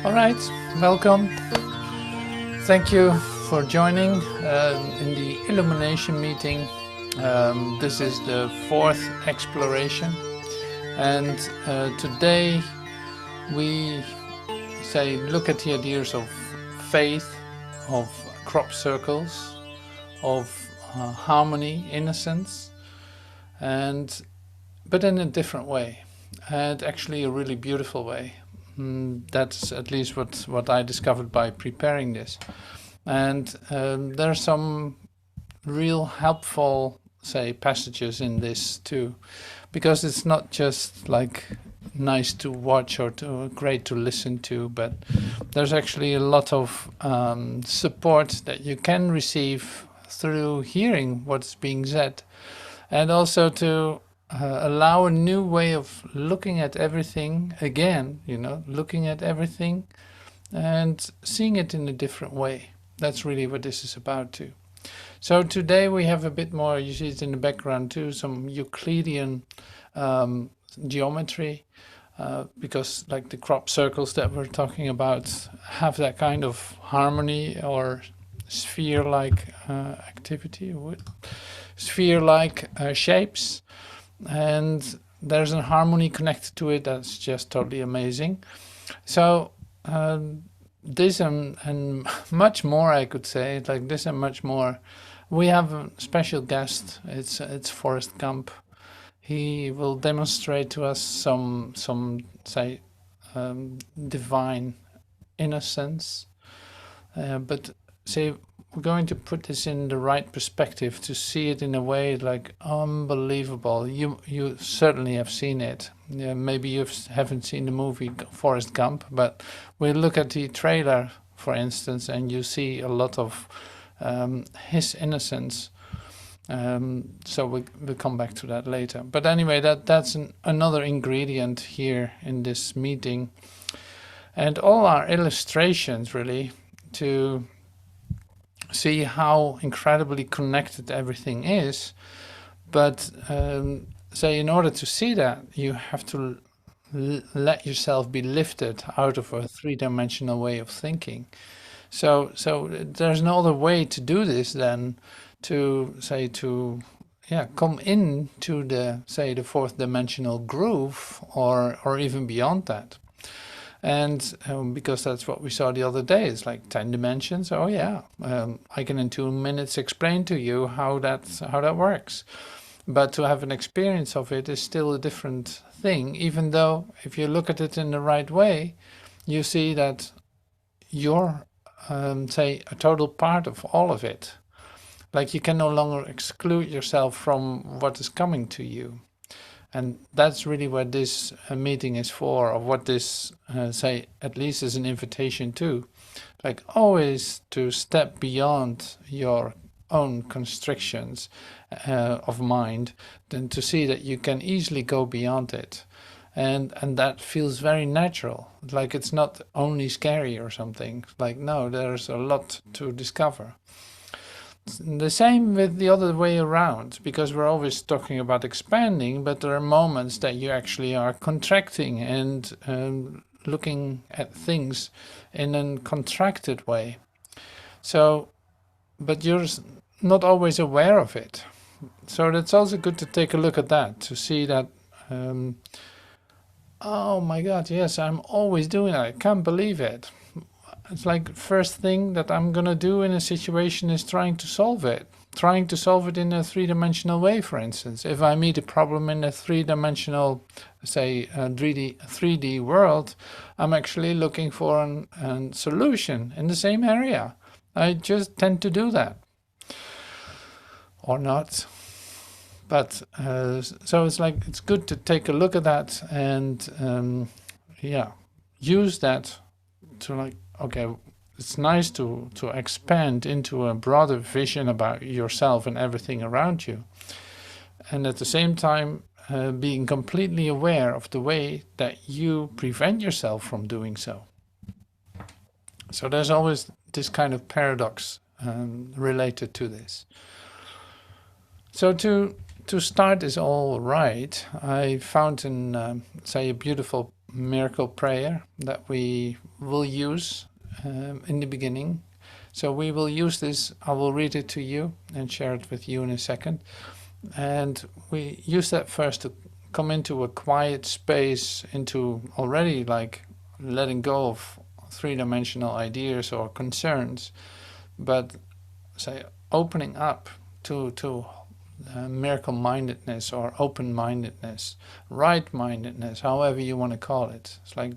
All right, welcome. Thank you for joining in the Illumination meeting. This is the fourth exploration, and today we look at the ideas of faith, of crop circles, of harmony, innocence, but in a different way, and actually a really beautiful way. That's at least what I discovered by preparing this. And there are some real helpful, passages in this too, because it's not just like nice to watch or great to listen to, but there's actually a lot of support that you can receive through hearing what's being said, and also to allow a new way of looking at everything again, looking at everything and seeing it in a different way. That's really what this is about too. So today we have a bit more, you see it in the background too, some Euclidean geometry, because like the crop circles that we're talking about have that kind of harmony or sphere-like activity, sphere-like shapes, and there's a harmony connected to it that's just totally amazing. So this and much more, I could say, like this and much more. We have a special guest. It's Forrest Gump. He will demonstrate to us some divine innocence, but say we're going to put this in the right perspective to see it in a way like unbelievable. You certainly have seen it. Yeah, maybe you haven't seen the movie Forrest Gump, but we look at the trailer, for instance, and you see a lot of his innocence. So we'll come back to that later. But anyway, that's another ingredient here in this meeting. And all our illustrations really to see how incredibly connected everything is. But in order to see that, you have to let yourself be lifted out of a three-dimensional way of thinking. So there's no other way to do this than to come into the fourth dimensional groove, or even beyond that. And because that's what we saw the other day, it's like 10 dimensions. Oh yeah, I can in 2 minutes explain to you how that works. But to have an experience of it is still a different thing, even though if you look at it in the right way, you see that you're, a total part of all of it. Like you can no longer exclude yourself from what is coming to you. And that's really what this meeting is for, or what this, at least is an invitation to. Like always to step beyond your own constrictions of mind, then to see that you can easily go beyond it. And that feels very natural. Like it's not only scary or something. Like, no, there's a lot to discover. The same with the other way around, because we're always talking about expanding, but there are moments that you actually are contracting and looking at things in a contracted way. So, but you're not always aware of it. So that's also good to take a look at that, to see that, oh my God, yes, I'm always doing that. I can't believe it. It's like first thing that I'm gonna do in a situation is trying to solve it in a three-dimensional way. For instance, if I meet a problem in a three-dimensional, 3D world, I'm actually looking for a solution in the same area. I just tend to do that, or not. But so it's like it's good to take a look at that and use that to like. Okay, it's nice to expand into a broader vision about yourself and everything around you. And at the same time, being completely aware of the way that you prevent yourself from doing so. So there's always this kind of paradox related to this. So to start this all right, I found a beautiful miracle prayer that we will use in the beginning. So we will use this. I will read it to you and share it with you in a second. And we use that first to come into a quiet space, into already like letting go of three-dimensional ideas or concerns, but say opening up to miracle-mindedness or open-mindedness, right-mindedness, however you want to call it. It's like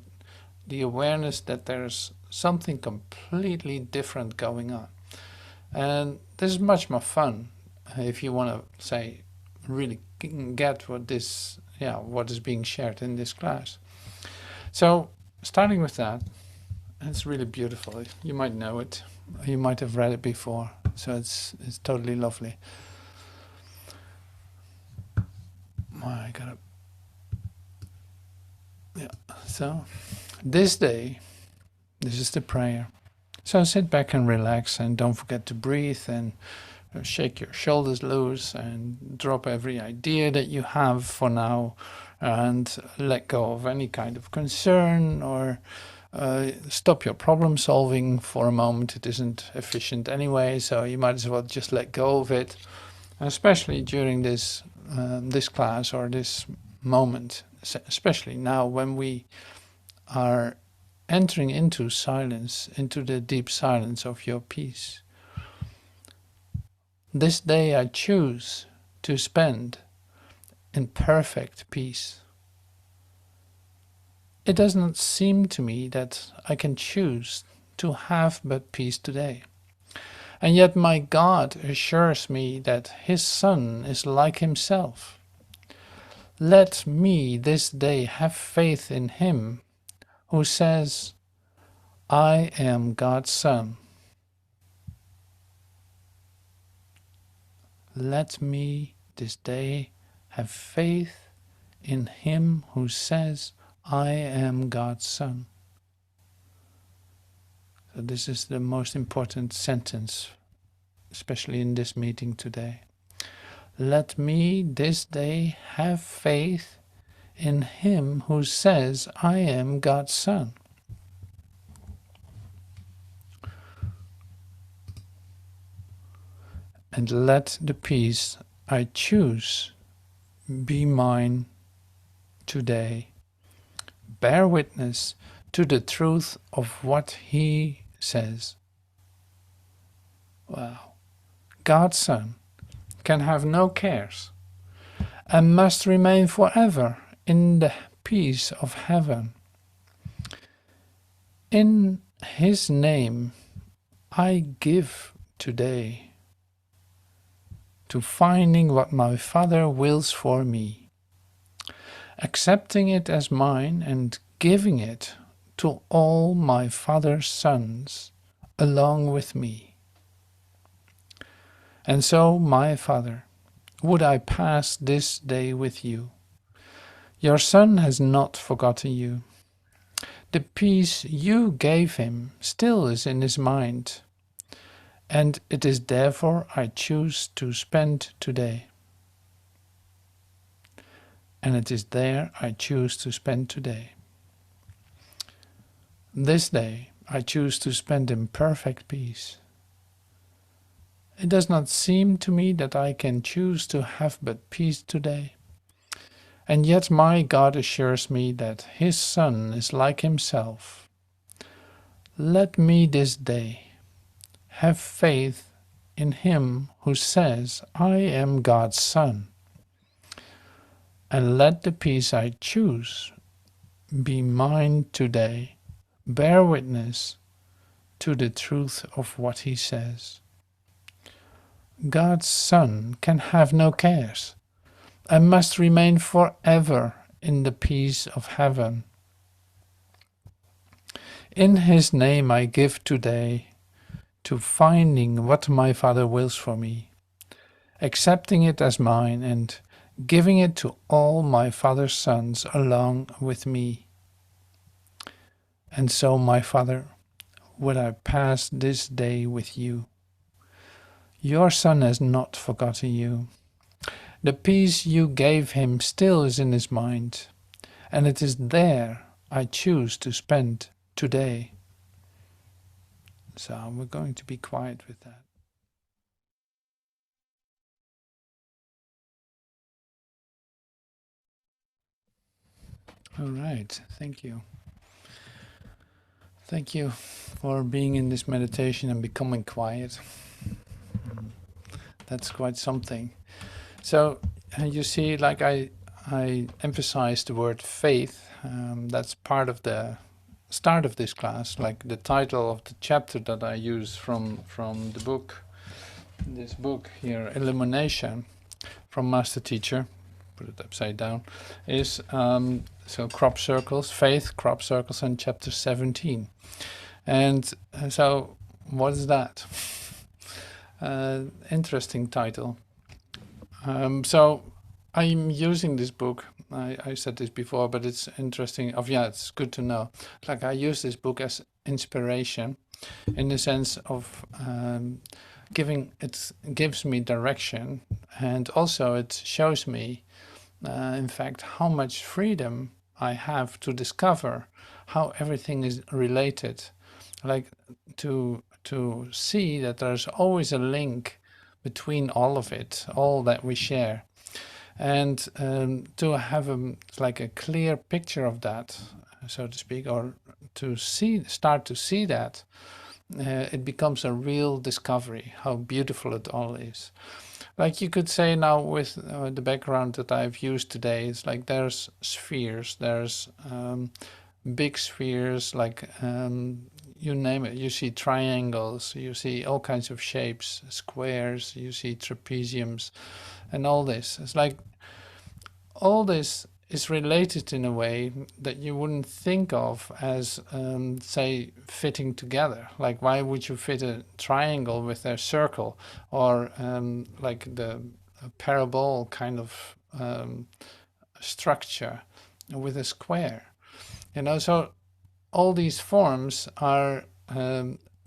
the awareness that there's something completely different going on. And this is much more fun if you want to say really get what this, what is being shared in this class. So starting with that, it's really beautiful. You might know it, you might have read it before, so it's totally lovely. I gotta, so this day, this is the prayer. So sit back and relax, and don't forget to breathe, and shake your shoulders loose and drop every idea that you have for now, and let go of any kind of concern, or stop your problem solving for a moment. It isn't efficient anyway, so you might as well just let go of it, especially during this class or this moment, especially now when we are entering into silence, into the deep silence of your peace. This day I choose to spend in perfect peace. It does not seem to me that I can choose to have but peace today. And yet my God assures me that his Son is like himself. Let me this day have faith in him who says, I am God's Son. Let me this day have faith in him who says, I am God's Son. So this is the most important sentence, especially in this meeting today. Let me this day have faith in him who says, I am God's Son. And let the peace I choose be mine today. Bear witness to the truth of what he says. Wow. God's Son can have no cares and must remain forever in the peace of heaven. In his name I give today to finding what my Father wills for me, accepting it as mine and giving it to all my Father's sons along with me. And so, my Father, would I pass this day with you. Your Son has not forgotten you. The peace you gave him still is in his mind, and it is therefore I choose to spend today. And it is there I choose to spend today. This day I choose to spend in perfect peace. It does not seem to me that I can choose to have but peace today. And yet my God assures me that his Son is like himself. Let me this day have faith in him who says, I am God's Son. And let the peace I choose be mine today. Bear witness to the truth of what he says. God's Son can have no cares and must remain forever in the peace of heaven. In his name I give today to finding what my Father wills for me, accepting it as mine and giving it to all my Father's sons along with me. And so, my Father, would I pass this day with you. Your Son has not forgotten you. The peace you gave him still is in his mind, and it is there I choose to spend today. So we're going to be quiet with that. All right, thank you. Thank you for being in this meditation and becoming quiet. That's quite something. So you see, like I emphasized the word faith. That's part of the start of this class, like the title of the chapter that I use from the book, this book here, Illumination, from Master Teacher. Put it upside down. Is so crop circles, faith, crop circles, and chapter 17. And so, what is that? Interesting title. So I'm using this book. I said this before, but it's interesting. Yeah, it's good to know. Like I use this book as inspiration, in the sense of it gives me direction, and also it shows me, in fact, how much freedom I have to discover how everything is related. Like to see that there's always a link between all of it, all that we share, and to have like a clear picture of that, so to speak, or to start to see that, it becomes a real discovery how beautiful it all is. Like you could say now with the background that I've used today, it's like there's spheres, there's big spheres, like you name it. You see triangles, you see all kinds of shapes, squares, you see trapeziums, and all this. It's like all this is related in a way that you wouldn't think of as, say, fitting together. Like, why would you fit a triangle with a circle, or like the parabol kind of structure with a square? You know, so all these forms are,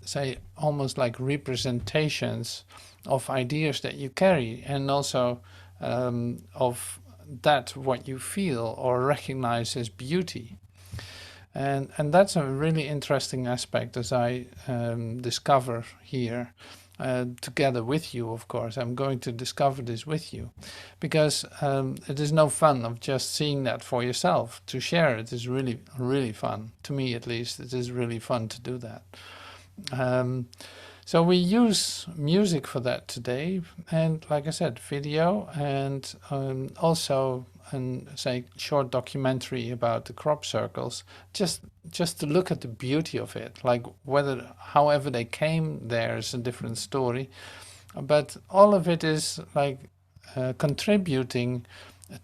say, almost like representations of ideas that you carry, and also of that what you feel or recognize as beauty. And that's a really interesting aspect, as I discover here, together with you, of course. I'm going to discover this with you, because it is no fun of just seeing that for yourself. To share it is really, really fun. To me, at least, it is really fun to do that. So we use music for that today, and like I said, video, and also say short documentary about the crop circles, just to look at the beauty of it. Like whether however they came there is a different story, but all of it is like contributing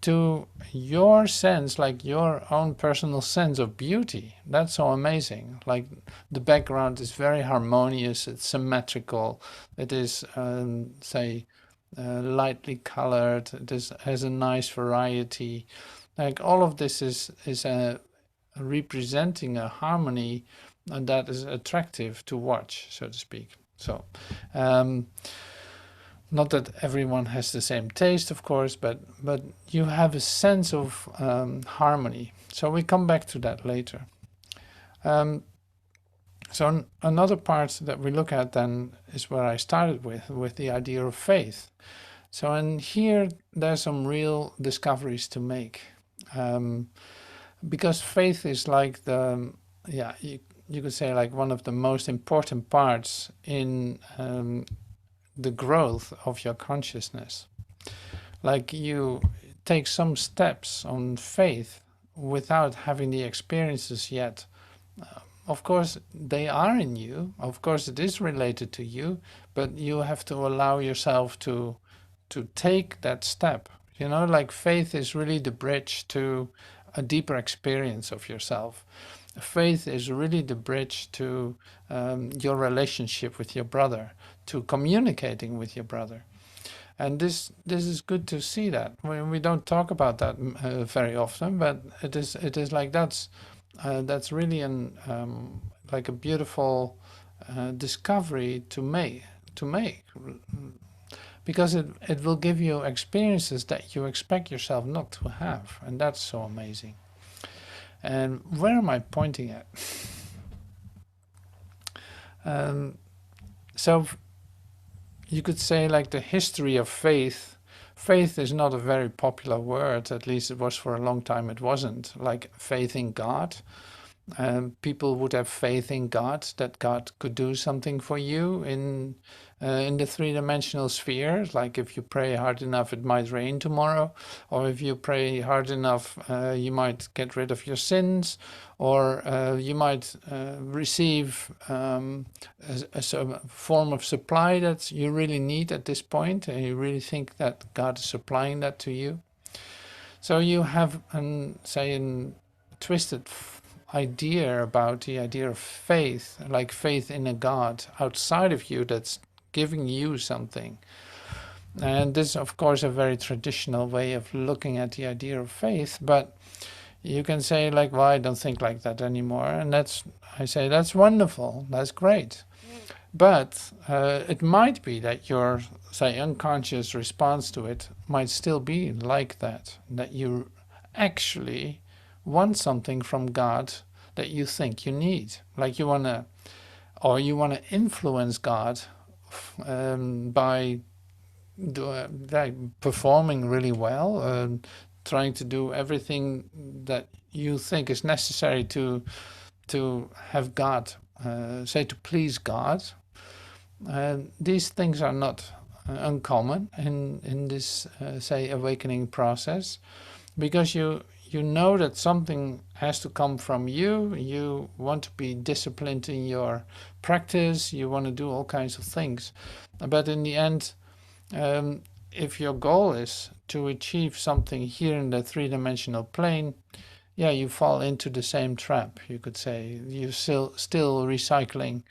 to your sense, like your own personal sense of beauty. That's so amazing. Like the background is very harmonious, it's symmetrical, it is say lightly colored, has a nice variety. Like all of this is representing a harmony that is attractive to watch, so to speak. So not that everyone has the same taste, of course, but you have a sense of harmony. So we come back to that later. So another part that we look at then is where I started with the idea of faith. So in here, there's some real discoveries to make, because faith is like you could say like one of the most important parts in the growth of your consciousness. Like you take some steps on faith without having the experiences yet. Of course, they are in you. Of course, it is related to you, but you have to allow yourself to take that step. You know, like faith is really the bridge to a deeper experience of yourself. Faith is really the bridge to your relationship with your brother, to communicating with your brother. And this is good to see that. We don't talk about that very often, but it is like that's really like a beautiful discovery to make, because it will give you experiences that you expect yourself not to have, and that's so amazing. And where am I pointing at? So you could say like the history of faith. Faith is not a very popular word, at least it was for a long time it wasn't. Like faith in God. People would have faith in God, that God could do something for you in the three-dimensional sphere. Like if you pray hard enough, it might rain tomorrow, or if you pray hard enough, you might get rid of your sins, or you might receive a form of supply that you really need at this point, and you really think that God is supplying that to you. So you have, say, a twisted idea about the idea of faith, like faith in a God outside of you that's giving you something. And this is, of course, a very traditional way of looking at the idea of faith, but you can say like, well, I don't think like that anymore. And I say, that's wonderful, that's great. But it might be that your, say, unconscious response to it might still be like that you actually want something from God that you think you need. Like you want to influence God by performing really well, trying to do everything that you think is necessary to have God, say, to please God. These things are not uncommon in this, say, awakening process, because you know that something has to come from you. You want to be disciplined in your practice. You want to do all kinds of things. But in the end, if your goal is to achieve something here in the three-dimensional plane, yeah, you fall into the same trap, you could say. You're still recycling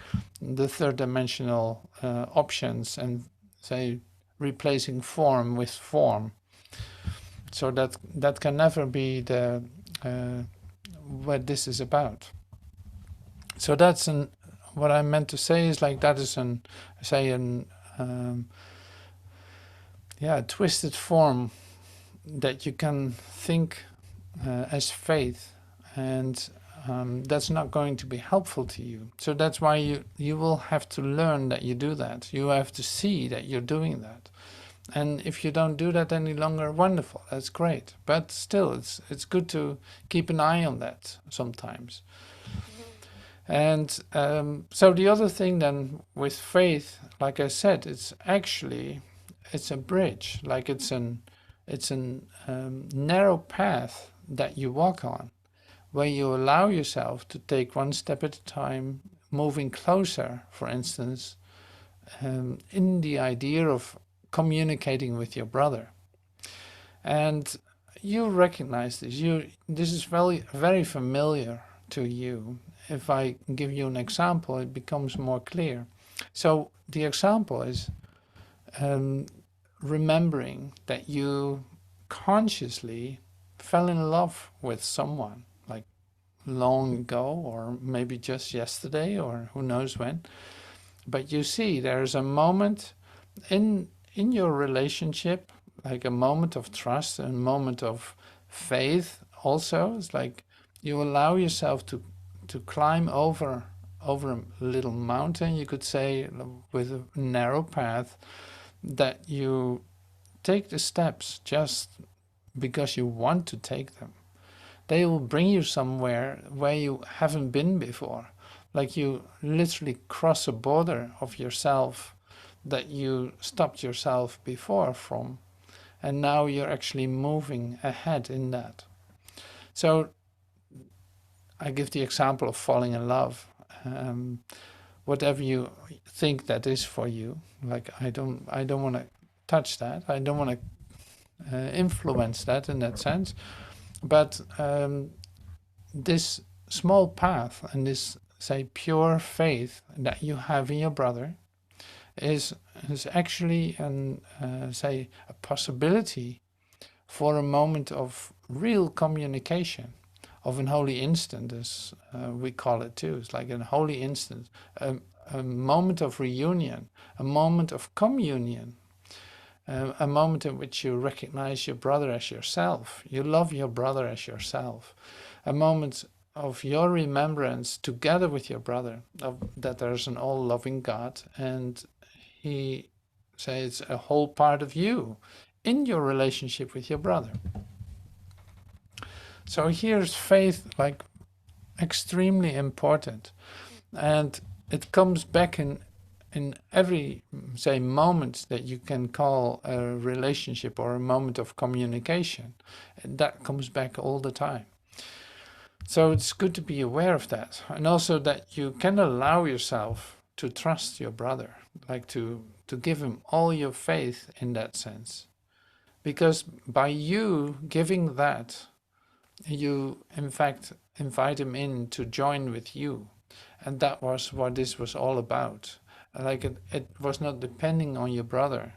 the third-dimensional options and, say, replacing form with form. So that can never be the what this is about. So that's what I meant to say is like that is twisted form that you can think as faith, and that's not going to be helpful to you. So that's why you will have to learn that you do that. You have to see that you're doing that. And if you don't do that any longer, wonderful, that's great. But still, it's good to keep an eye on that sometimes. And so the other thing then with faith, like I said, it's a bridge. Like it's an narrow path that you walk on, where you allow yourself to take one step at a time, moving closer, for instance, in the idea of communicating with your brother. And you recognize this. This is very, very familiar to you. If I give you an example, it becomes more clear. So the example is remembering that you consciously fell in love with someone, like long ago, or maybe just yesterday, or who knows when. But you see, there's a moment in your relationship, like a moment of trust, a moment of faith also. It's like you allow yourself to climb over a little mountain, you could say, with a narrow path, that you take the steps just because you want to take them. They will bring you somewhere where you haven't been before. Like you literally cross a border of yourself that you stopped yourself before from. And now you're actually moving ahead in that. So I give the example of falling in love. Whatever you think that is for you, like I don't want to touch that. I don't want to influence that in that sense. But this small path and this, say, pure faith that you have in your brother is actually say, a possibility for a moment of real communication, of an holy instant, as we call it too. It's like a holy instant, a moment of reunion, a moment of communion, a moment in which you recognize your brother as yourself. You love your brother as yourself. a moment of your remembrance together with your brother of that there's an all-loving God, and he says a whole part of you in your relationship with your brother. So here's faith like extremely important, and it comes back in every, say, moment that you can call a relationship or a moment of communication. And that comes back all the time. So it's good to be aware of that, and also that you can allow yourself to trust your brother, like to give him all your faith in that sense. Because by you giving that, you in fact invite him in to join with you. And that was what this was all about. Like it was not depending on your brother.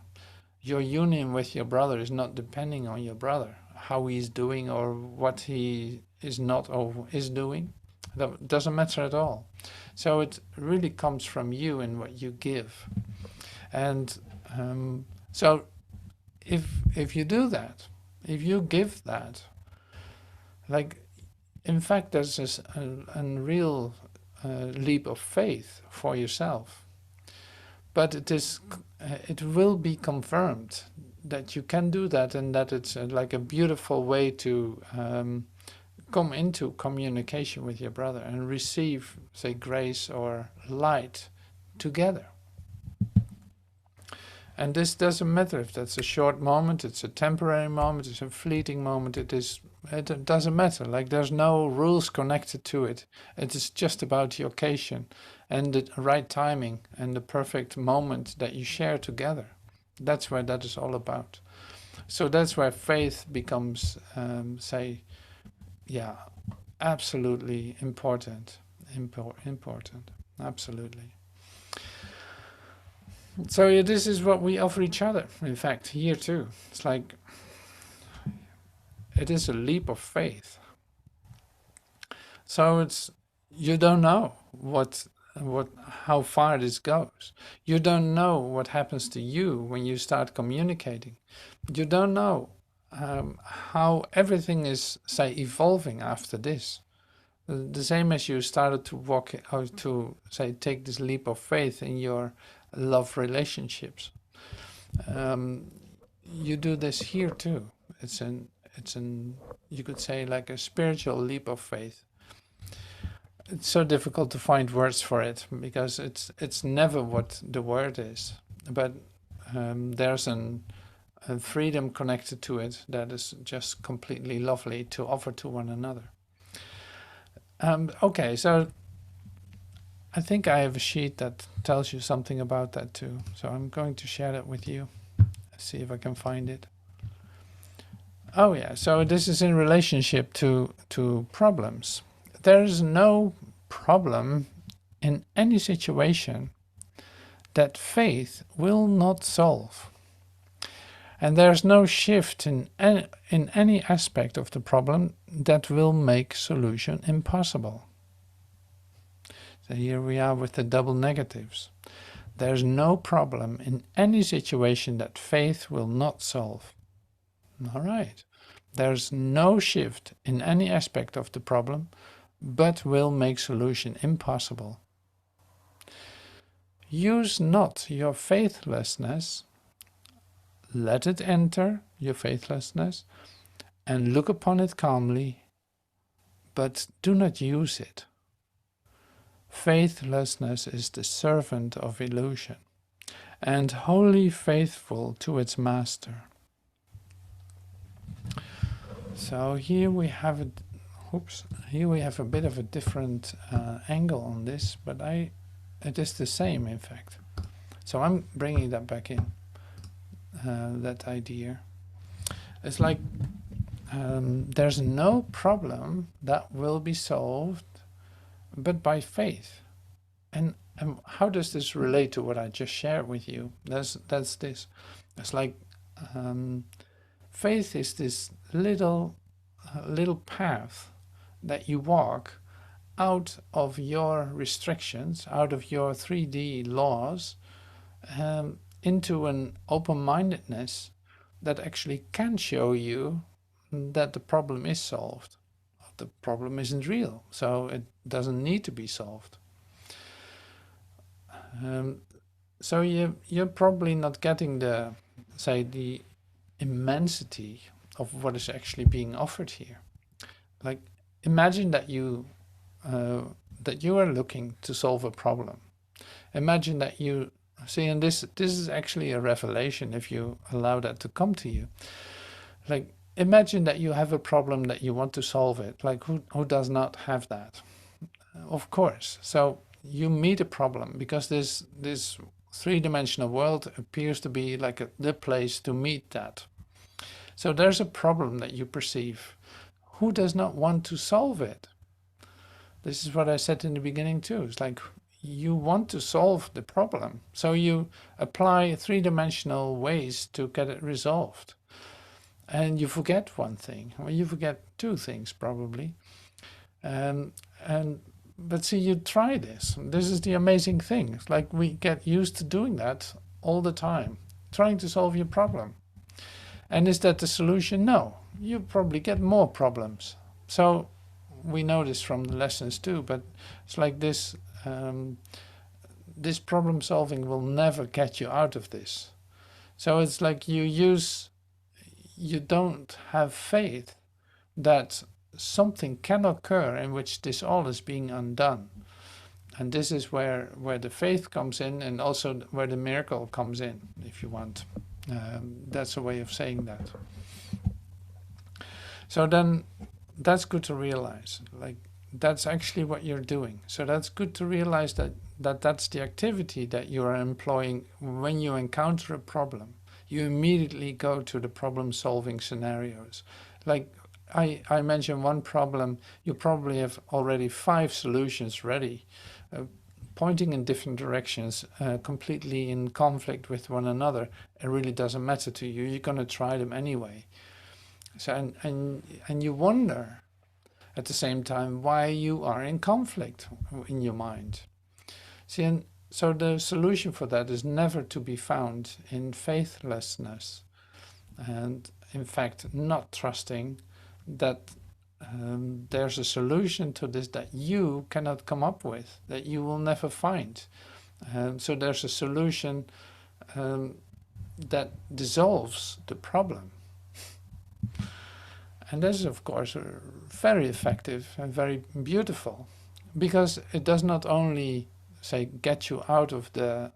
Your union with your brother is not depending on your brother, how he's doing or what he is not or is doing. That doesn't matter at all. So it really comes from you and what you give. And so if you do that, if you give that, like in fact there's this a real leap of faith for yourself. But it will be confirmed that you can do that, and that it's like a beautiful way to come into communication with your brother and receive, say, grace or light together. And this doesn't matter if that's a short moment, it's a temporary moment, it's a fleeting moment, it doesn't matter. Like there's no rules connected to it. It is just about the occasion and the right timing and the perfect moment that you share together. That's what that is all about. So that's where faith becomes, say, yeah, absolutely important. Important, absolutely. So yeah, this is what we offer each other, in fact, here too. It's like, it is a leap of faith. So it's, you don't know how far this goes. You don't know what happens to you when you start communicating. You don't know how everything is, say, evolving after this. The same as you started to walk out to, say, take this leap of faith in your love relationships. You do this here too. It's an you could say like a spiritual leap of faith. It's so difficult to find words for it because it's never what the word is, but there's a freedom connected to it that is just completely lovely to offer to one another. Okay, so I think I have a sheet that tells you something about that too. So I'm going to share that with you. See if I can find it. Oh yeah, so this is in relationship to problems. There is no problem in any situation that faith will not solve. And there's no shift in any aspect of the problem that will make solution impossible. So here we are with the double negatives. There's no problem in any situation that faith will not solve. All right. There's no shift in any aspect of the problem, but will make solution impossible. Use not your faithlessness, let it enter your faithlessness, and look upon it calmly, but do not use it. Faithlessness is the servant of illusion, and wholly faithful to its master. So here we have a, here we have a bit of a different angle on this, but it is the same in fact. So I'm bringing that back in, that idea. It's like there's no problem that will be solved but by faith. And how does this relate to what I just shared with you? That's this. It's like faith is this little path that you walk out of your restrictions, out of your 3D laws, into an open-mindedness that actually can show you that the problem is solved. the problem isn't real, so it doesn't need to be solved. So you're probably not getting the immensity of what is actually being offered here. Like, imagine that you are looking to solve a problem. Imagine that you see, and this is actually a revelation if you allow that to come to you. Like, imagine that you have a problem that you want to solve it. Like, who does not have that? Of course. So you meet a problem because this three-dimensional world appears to be like the place to meet that. So there's a problem that you perceive. Who does not want to solve it? This is what I said in the beginning too. It's like you want to solve the problem. So you apply three-dimensional ways to get it resolved. And you forget one thing. Well, you forget two things probably. But see, you try this. This is the amazing thing. It's like we get used to doing that all the time, trying to solve your problem. And is that the solution? No. You probably get more problems. So we know this from the lessons too, but it's like this, this problem solving will never get you out of this. So it's like you don't have faith that something can occur in which this all is being undone. And this is where the faith comes in, and also where the miracle comes in, if you want. That's a way of saying that. So then that's good to realize. Like, that's actually what you're doing. So that's good to realize that's the activity that you are employing when you encounter a problem. You immediately go to the problem-solving scenarios. Like I mentioned one problem, you probably have already 5 solutions ready, pointing in different directions, completely in conflict with one another. It really doesn't matter to you. You're going to try them anyway. So and you wonder at the same time why you are in conflict in your mind. See, and so the solution for that is never to be found in faithlessness, and in fact not trusting that there's a solution to this that you cannot come up with, that you will never find. So there's a solution that dissolves the problem. And this is, of course, very effective and very beautiful, because it does not only, say, get you out of the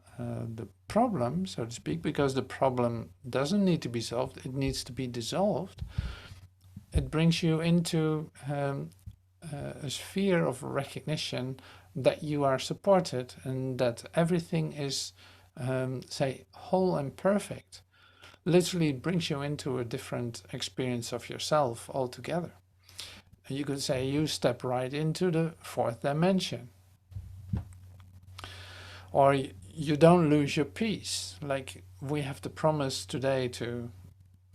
problem, so to speak, because the problem doesn't need to be solved, it needs to be dissolved. It brings you into a sphere of recognition that you are supported and that everything is, say, whole and perfect. Literally brings you into a different experience of yourself altogether. And you could say you step right into the 4th dimension. Or you don't lose your peace. Like we have the promise today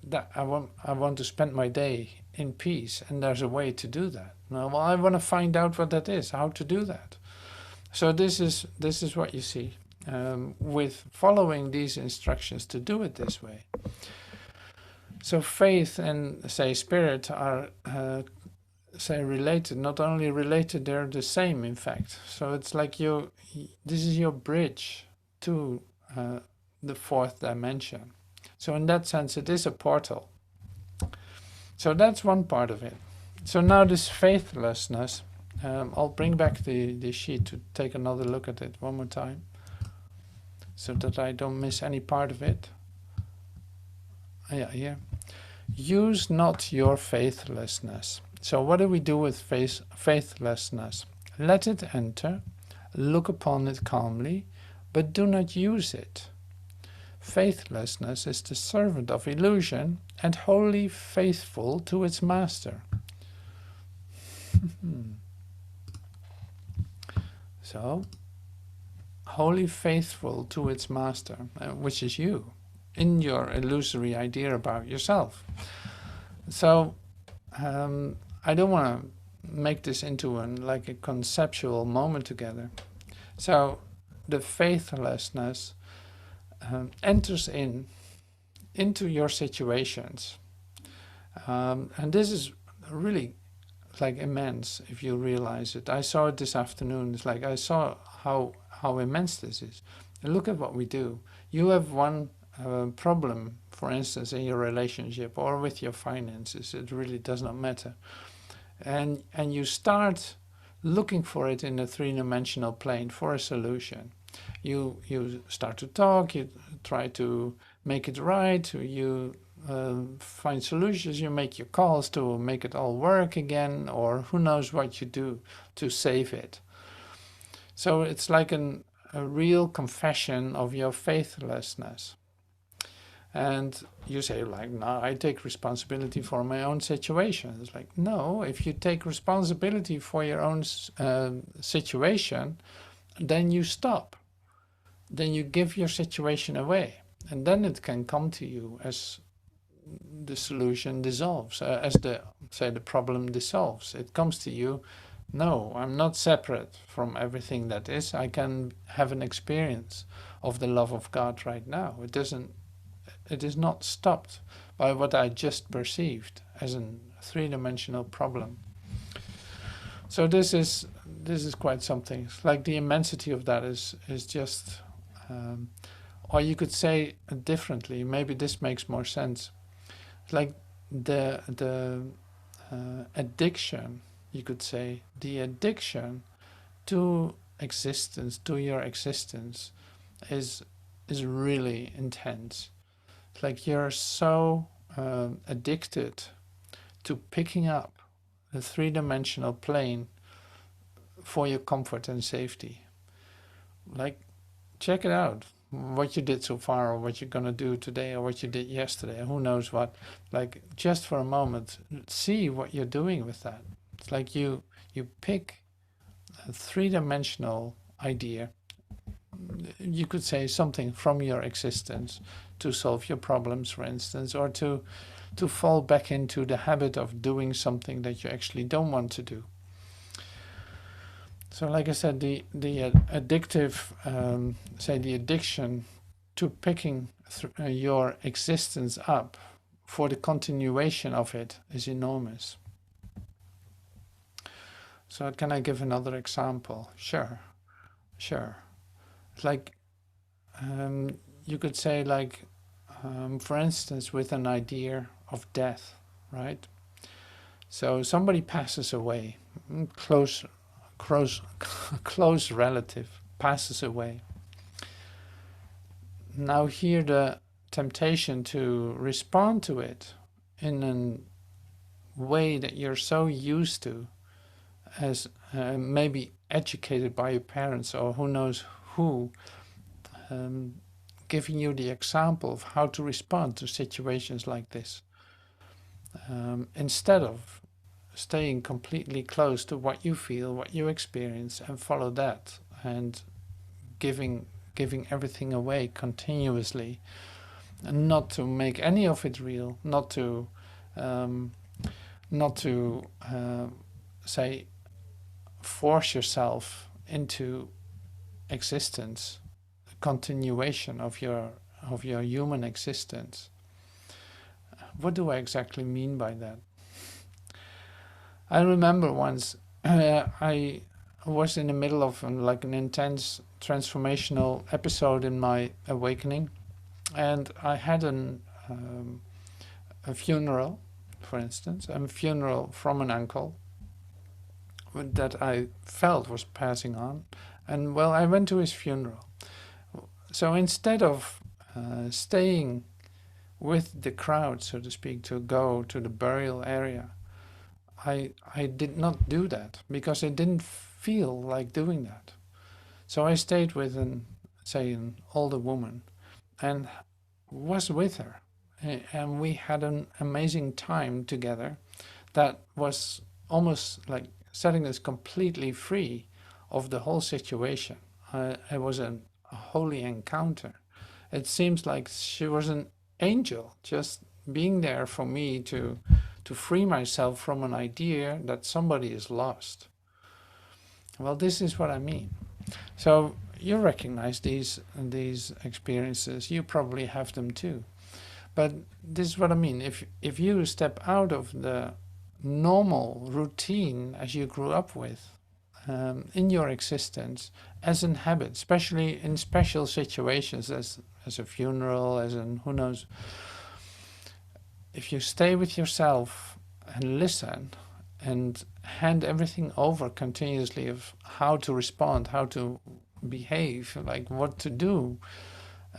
that I want to spend my day in peace, and there's a way to do that. Now, well, I want to find out what that is, how to do that. So this is what you see with following these instructions to do it this way. So faith and, say, spirit are say related, not only related, they're the same, in fact. So it's like this is your bridge to the 4th dimension. So in that sense, it is a portal. So that's one part of it. So now this faithlessness, I'll bring back the sheet to take another look at it one more time, so that I don't miss any part of it. Yeah, here. Use not your faithlessness. So what do we do with faithlessness? Let it enter, look upon it calmly, but do not use it. Faithlessness is the servant of illusion and wholly faithful to its master. So, wholly faithful to its master, which is you, in your illusory idea about yourself. So, I don't want to make this into like a conceptual moment together. So, the faithlessness enters into your situations, and this is really like immense if you realize it. I saw it this afternoon. It's like I saw how immense this is. And look at what we do. You have one problem, for instance, in your relationship or with your finances. It really does not matter. And you start looking for it in a three-dimensional plane for a solution. You start to talk, you try to make it right, you find solutions, you make your calls to make it all work again, or who knows what you do to save it. So it's like a real confession of your faithlessness. And you say, like, no, I take responsibility for my own situation. It's like, no, if you take responsibility for your own situation, then you stop. Then you give your situation away. And then it can come to you as the solution dissolves, as the problem dissolves. It comes to you, no, I'm not separate from everything that is. I can have an experience of the love of God right now. It is not stopped by what I just perceived as a three-dimensional problem. So this is quite something. It's like the immensity of that is just, or you could say differently. Maybe this makes more sense. It's like the addiction, you could say, the addiction to existence, to your existence, is really intense. It's like you're so addicted to picking up the three-dimensional plane for your comfort and safety. Like, check it out, what you did so far, or what you're gonna do today, or what you did yesterday, or who knows what. Like, just for a moment, see what you're doing with that. It's like you pick a three-dimensional idea, you could say something from your existence, to solve your problems, for instance, or to fall back into the habit of doing something that you actually don't want to do. So, like I said, the addictive, the addiction to picking your existence up for the continuation of it is enormous. So, can I give another example? Sure. Like, you could say, like, for instance, with an idea of death, right? So somebody passes away, close relative passes away. Now here the temptation to respond to it in a way that you're so used to, as maybe educated by your parents or who knows who, giving you the example of how to respond to situations like this, instead of staying completely close to what you feel, what you experience, and follow that, and giving everything away continuously, and not to make any of it real, not to say force yourself into existence, continuation of your human existence. What do I exactly mean by that? I remember once I was in the middle of like an intense transformational episode in my awakening, and I had a funeral, for instance, a funeral from an uncle that I felt was passing on, and well, I went to his funeral. So instead of staying with the crowd, so to speak, to go to the burial area, I did not do that because I didn't feel like doing that. So I stayed with an older woman and was with her, and we had an amazing time together that was almost like setting us completely free of the whole situation. It was a holy encounter. It seems like she was an angel, just being there for me to free myself from an idea that somebody is lost. Well, this is what I mean. So you recognize these experiences. You probably have them too. But this is what I mean. If you step out of the normal routine as you grew up with in your existence as a habit, especially in special situations as a funeral, as in who knows. If you stay with yourself and listen and hand everything over continuously of how to respond, how to behave, like what to do,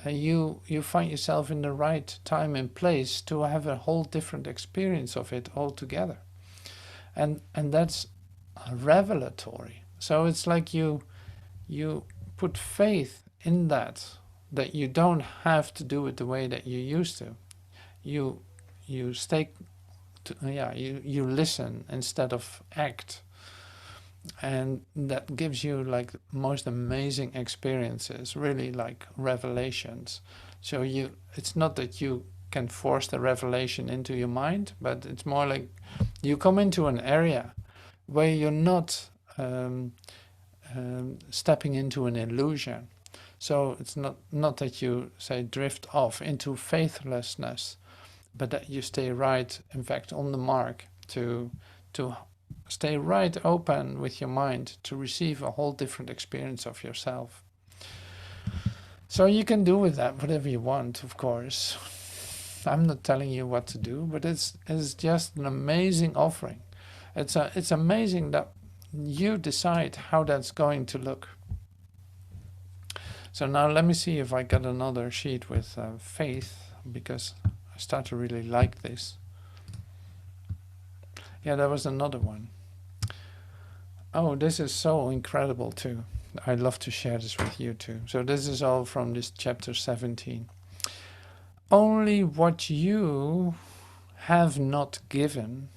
you find yourself in the right time and place to have a whole different experience of it altogether. And that's revelatory. So it's like you put faith in that you don't have to do it the way that you used to. You stay you listen instead of act, and that gives you like most amazing experiences, really like revelations. So it's not that you can force the revelation into your mind, but it's more like you come into an area where you're not stepping into an illusion. So it's not that you say drift off into faithlessness, but that you stay right, in fact, on the mark to stay right open with your mind to receive a whole different experience of yourself. So you can do with that whatever you want, of course. I'm not telling you what to do, but it's just an amazing offering. It's amazing that you decide how that's going to look. So now let me see if I got another sheet with faith, because I start to really like this. Yeah, there was another one. Oh, this is so incredible too. I'd love to share this with you too. So this is all from this chapter 17. Only what you have not given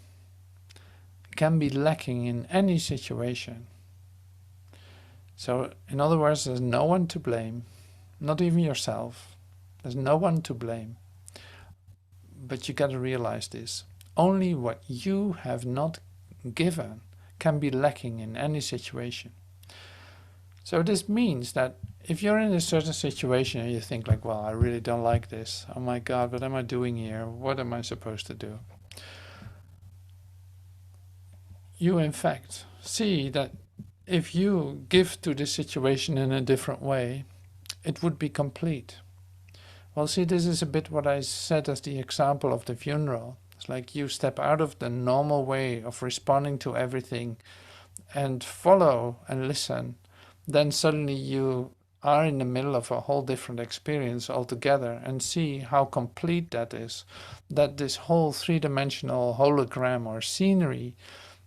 can be lacking in any situation. So in other words, there's no one to blame, not even yourself. There's no one to blame. But you got to realize this. Only what you have not given can be lacking in any situation. So this means that if you're in a certain situation and you think like, well, I really don't like this. Oh my God, what am I doing here? What am I supposed to do? You in fact see that if you give to this situation in a different way, it would be complete. Well, see, this is a bit what I said as the example of the funeral. It's like you step out of the normal way of responding to everything and follow and listen. Then suddenly you are in the middle of a whole different experience altogether, and see how complete that is. That this whole three-dimensional hologram or scenery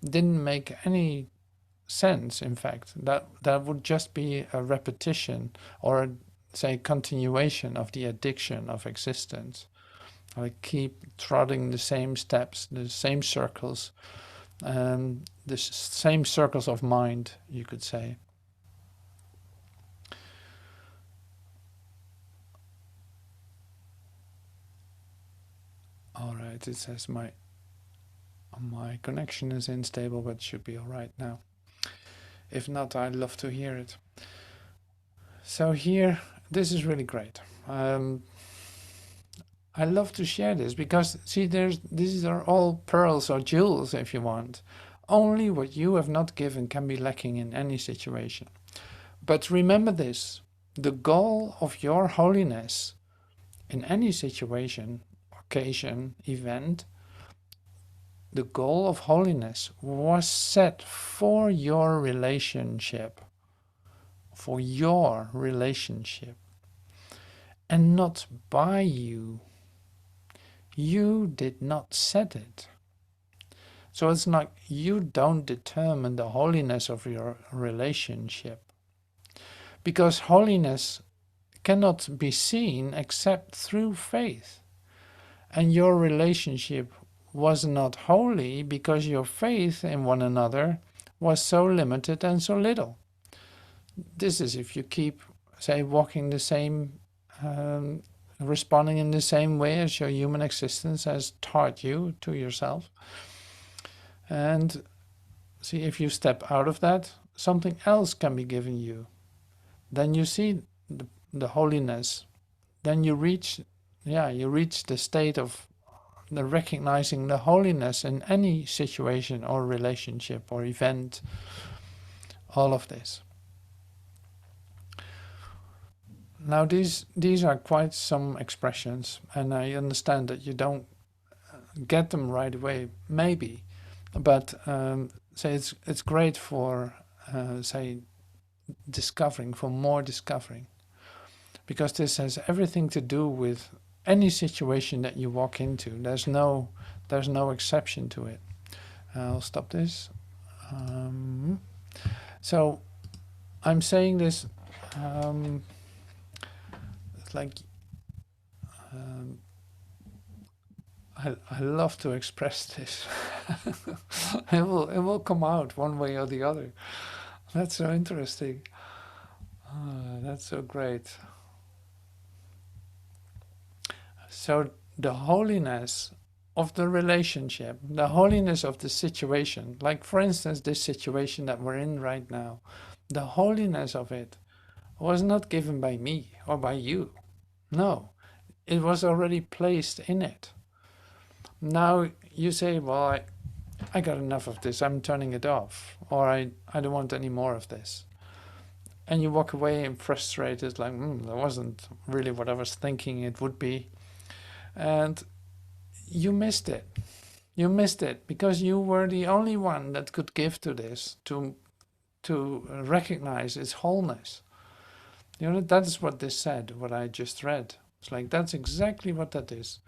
didn't make any sense, in fact. That would just be a repetition or say continuation of the addiction of existence. I keep trotting the same steps, the same circles, the same circles of mind, you could say. All right, it says my connection is unstable, but it should be all right now. If not, I'd love to hear it. So here, this is really great. I love to share this because, see, these are all pearls or jewels, if you want. Only what you have not given can be lacking in any situation. But remember this, the goal of your holiness in any situation, occasion, event, the goal of holiness was set for your relationship, and not by you. You did not set it. So it's like you don't determine the holiness of your relationship, because holiness cannot be seen except through faith. And your relationship was not holy because your faith in one another was so limited and so little. This is if you keep, say, walking the same, responding in the same way as your human existence has taught you to yourself. And see, if you step out of that, something else can be given you. Then you see the holiness. Then you reach the state of the recognizing the holiness in any situation or relationship or event, all of this. Now these are quite some expressions, and I understand that you don't get them right away, maybe, but say it's great for say discovering, for more discovering, because this has everything to do with any situation that you walk into. There's no exception to it. I'll stop this. So I'm saying this like I love to express this. It will come out one way or the other. That's so interesting. That's so great. So the holiness of the relationship, the holiness of the situation, like for instance this situation that we're in right now, the holiness of it was not given by me or by you. No, it was already placed in it. Now you say, well, I got enough of this, I'm turning it off, or I don't want any more of this. And you walk away and frustrated, like, that wasn't really what I was thinking it would be. And you missed it. You missed it because you were the only one that could give to this, to recognize its wholeness. You know, that's what this said, what I just read. It's like, that's exactly what that is.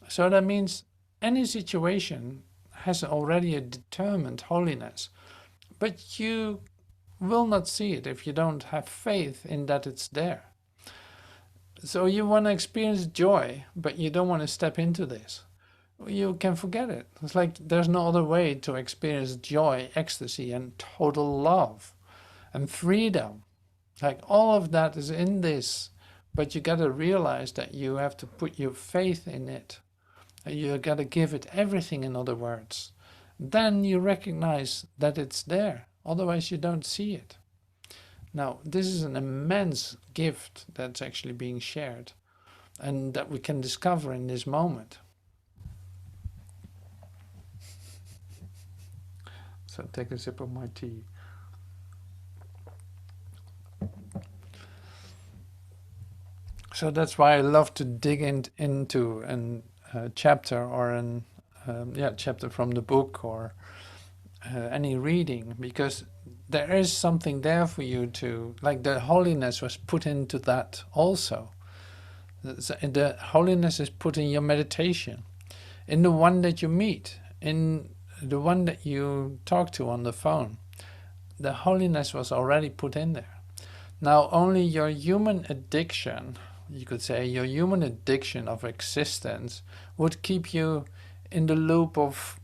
So that means any situation has already a determined holiness, but you will not see it if you don't have faith in that it's there. So you want to experience joy, but you don't want to step into this. You can forget it. It's like there's no other way to experience joy, ecstasy, and total love and freedom. Like all of that is in this, but you got to realize that you have to put your faith in it. You got to give it everything, in other words. Then you recognize that it's there. Otherwise, you don't see it. Now, this is an immense gift that's actually being shared and that we can discover in this moment. So take a sip of my tea. So that's why I love to dig into a chapter or an chapter from the book or any reading, because there is something there for you to, like the holiness was put into that also. The holiness is put in your meditation, in the one that you meet, in the one that you talk to on the phone. The holiness was already put in there. Now only your human addiction, you could say, your human addiction of existence would keep you in the loop of,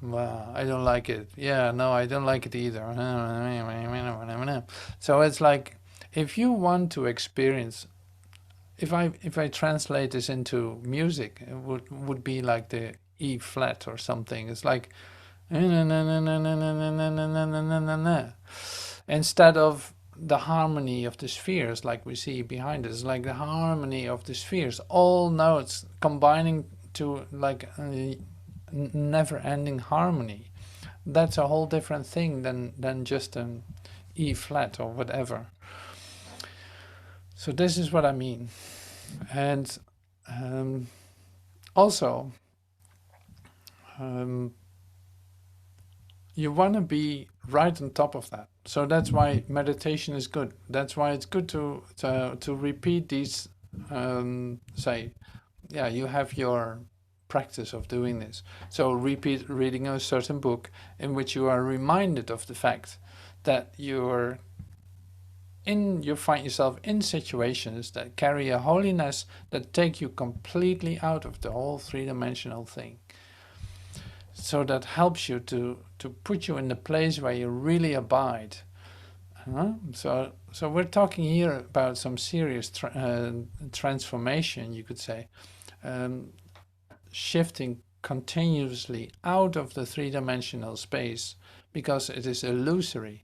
well, I don't like it. Yeah, no, I don't like it either. So it's like, if you want to experience, if I translate this into music, it would be like the E flat or something. It's like instead of the harmony of the spheres like we see behind us, like the harmony of the spheres, all notes combining to like a never-ending harmony. That's a whole different thing than just an E flat or whatever. So this is what I mean. And also you want to be right on top of that. So that's why meditation is good. That's why it's good to repeat these, say, yeah, you have your practice of doing this. So repeat reading a certain book in which you are reminded of the fact that you find yourself in situations that carry a holiness that take you completely out of the whole three-dimensional thing. So that helps you to put you in the place where you really abide. So we're talking here about some serious transformation, you could say, shifting continuously out of the three-dimensional space because it is illusory.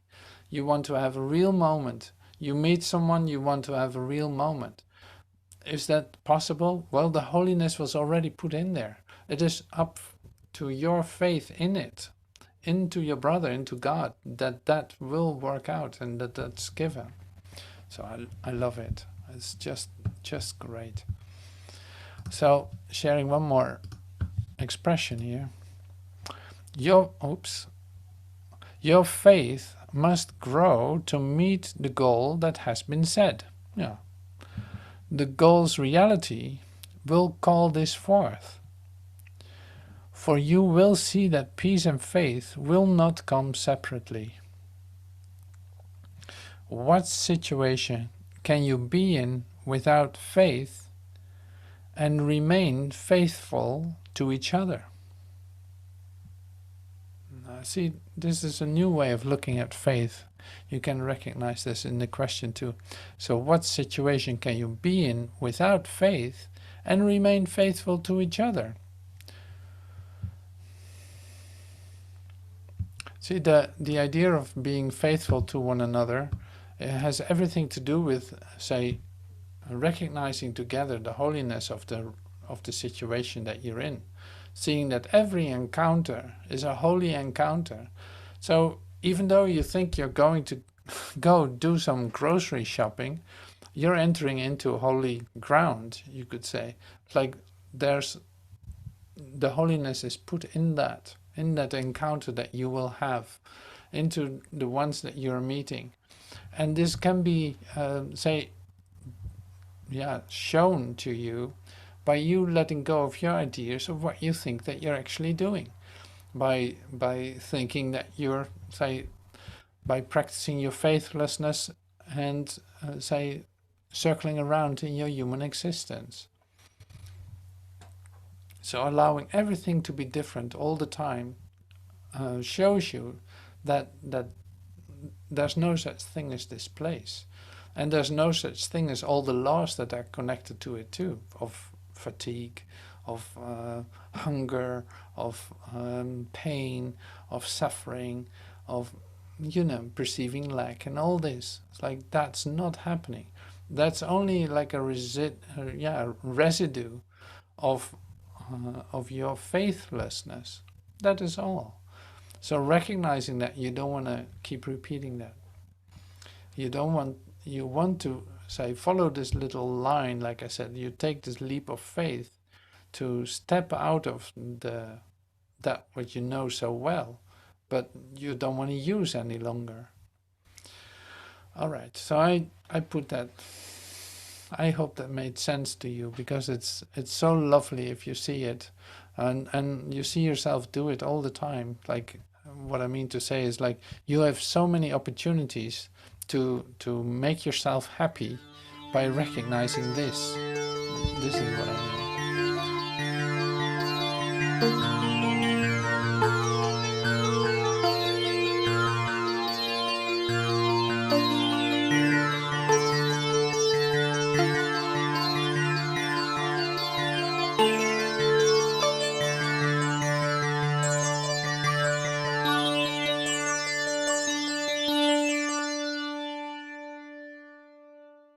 You want to have a real moment. You meet someone, you want to have a real moment. Is that possible? Well, the holiness was already put in there. It is up to your faith in it, into your brother, into God, that will work out and that's given. So I love it. It's just great. So sharing one more expression here. Your faith must grow to meet the goal that has been set. Yeah. The goal's reality will call this forth. For you will see that peace and faith will not come separately. What situation can you be in without faith and remain faithful to each other? See, this is a new way of looking at faith. You can recognize this in the question too. So what situation can you be in without faith and remain faithful to each other? See, the idea of being faithful to one another, it has everything to do with, say, recognizing together the holiness of the situation that you're in. Seeing that every encounter is a holy encounter. So even though you think you're going to go do some grocery shopping, you're entering into holy ground, you could say. Like there's the holiness is put in that encounter that you will have, into the ones that you're meeting. And this can be, shown to you by you letting go of your ideas of what you think that you're actually doing, by thinking that you're, say, by practicing your faithlessness and circling around in your human existence. So allowing everything to be different all the time shows you that there's no such thing as this place, and there's no such thing as all the laws that are connected to it too, of fatigue, of hunger, of pain, of suffering, of perceiving lack, and all this. It's like that's not happening. That's only like a residue of your faithlessness. That is all. So recognizing that, you don't want to keep repeating that. You want to follow this little line, like I said, you take this leap of faith to step out of that what you know so well, but you don't want to use any longer. All right, so I put that. I hope that made sense to you, because it's so lovely if you see it, and you see yourself do it all the time. Like, what I mean to say is, like, you have so many opportunities to make yourself happy by recognizing this. This is what I mean.